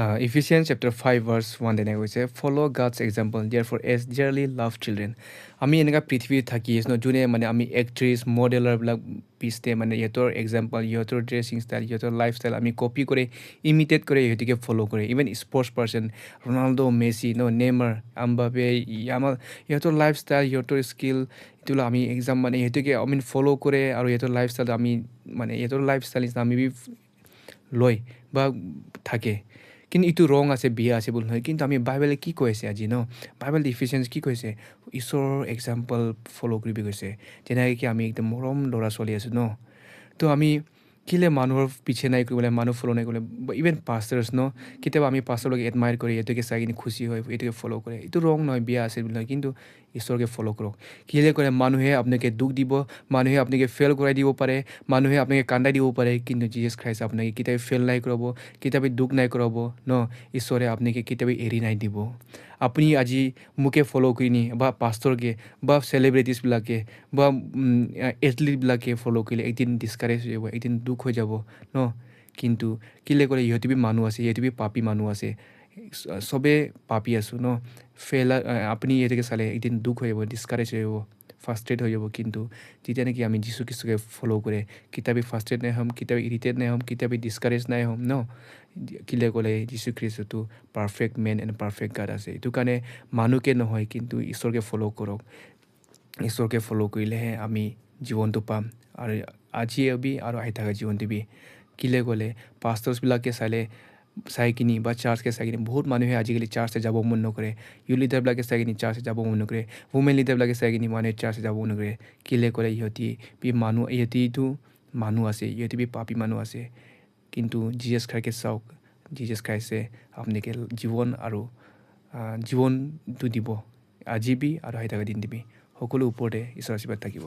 Ephesians chapter 5 verse 1 তেনে কৈছে follow God's example therefore as dearly loved children আমি এনেকা পৃথিৱীত থাকি আছো যোনে মানে আমি এক্ট্ৰেছ মডেলাৰবিলাক পিছতে মানে ইহঁতৰ এক্সাম্পল ইহঁতৰ ড্ৰেছিং ষ্টাইল ইহঁতৰ লাইফষ্টাইল আমি কপি কৰি ইমিটেট কৰি ইহঁতিকে ফ'ল' কৰে even sports person Ronaldo Messi Neymar Mbappe আমাৰ ইহঁতৰ লাইফষ্টাইল ইহঁতৰ স্কিল এইটো আমি এক্সাম মানে ইহঁতিকে আমি ফ'ল' কৰে আৰু ইহঁতৰ লাইফষ্টাইল আমি মানে ইহঁতৰ লাইফষ্টাইল আমি লয় বা থাকে কিন্তু এইটো ৰং আছে বিয়া আছে বুলি নহয় কিন্তু আমি বাইবেলে কি কৈ আছে আজি বাইবেল ইফিচিয়েন্স কি কৈছে ঈশ্বৰৰ এক্সাম্পল ফ'ল' কৰিব কৈছে যেনেকৈ আমি একদম মৰম ল'ৰা ছোৱালী আছোঁ তো আমি কেলে মানুহৰ পিছে নাই কৰিবলৈ মানুহ ফ'ল' নাই কৰিবলৈ ইভেন পাষ্টাৰ্ছ কেতিয়াবা আমি পাষ্টাৰক এডমায়াৰ কৰি এইটোকে চাই কিনি খুচি হয় এইটোকে ফ'ল' কৰে এইটো ৰং নহয় বিয়া আছে বুলি নহয় কিন্তু ঈশ্বৰকে ফ'ল' কৰক কেলে কৰে মানুহে আপোনাকে দুখ দিব মানুহে আপোনাকে ফেইল কৰাই দিব পাৰে মানুহে আপোনাকে কান্দাই দিব পাৰে কিন্তু জিজাছ খ্ৰাইষ্ট আপোনাকে কেতিয়াবা ফেইল নাই কৰাব কেতিয়াবা দুখ নাই কৰাব ঈশ্বৰে আপোনাকে কেতিয়াবা এৰি নাই দিব আপুনি আজি মোকে ফ'ল' কৰি নি বা পাষ্টাৰকে বা চেলিব্ৰিটিছবিলাকে বা এথলিটবিলাকে ফ'ল' কৰিলে একদিন ডিছকাৰেজ হৈ যাব একদিন দুখ হৈ যাব কিন্তু কেলে কৰে ইহঁতে মানুহ আছে ইহঁতে পাপী মানুহ আছে চবে পাপী আছোঁ ফেইলাৰ আপুনি ইহঁতকে চালে একদিন দুখ হৈ যাব ডিছকাৰেজ হৈ যাব ফাৰ্ষ্ট্ৰেট হৈ যাব কিন্তু যেতিয়া নেকি আমি যীশু খ্ৰীষ্টকে ফ'ল' কৰে কেতিয়াবা ফাৰ্ষ্ট্ৰেট নাই হ'ম কেতিয়াবা ইৰিটেট নাই হ'ম কেতিয়াবা ডিছকাৰেজ নাই হ'ম কেলে ক'লে যীশু খ্ৰীষ্টটো পাৰফেক্ট মেন এণ্ড পাৰফেক্ট গাড আছে এইটো কাৰণে মানুহকে নহয় কিন্তু ঈশ্বৰকে ফ'ল' কৰক ঈশ্বৰকে ফ'ল' কৰিলেহে আমি জীৱনটো পাম আৰু আজি আৰু আহি থকা জীৱনটো কেলে ক'লে পাষ্টাৰ্ছবিলাকে চাই কিনি বা চাৰ্চকে চাই কিনি বহুত মানুহে আজিকালি চাৰ্চে যাব মন নকৰে ইউ লিডাৰবিলাকে চাই কিনি চাৰ্চে যাব মন নকৰে ৱুমেন লিডাৰবিলাকে চাই কিনি মানুহে চাৰ্চে যাব মন নকৰে কেলে কৰে ইহঁতিটো মানুহ আছে ইহঁতি পাপী মানুহ আছে কিন্তু জিজাছ খ্ৰাইষ্টকে চাওক জিজাছ খ্ৰাইষ্টে আপোনালোকে জীৱন আৰু জীৱনটো দিব আজি আৰু আহি থকা দিন দিবি সকলো ওপৰতে ঈশ্বৰৰ আশীৰ্বাদ থাকিব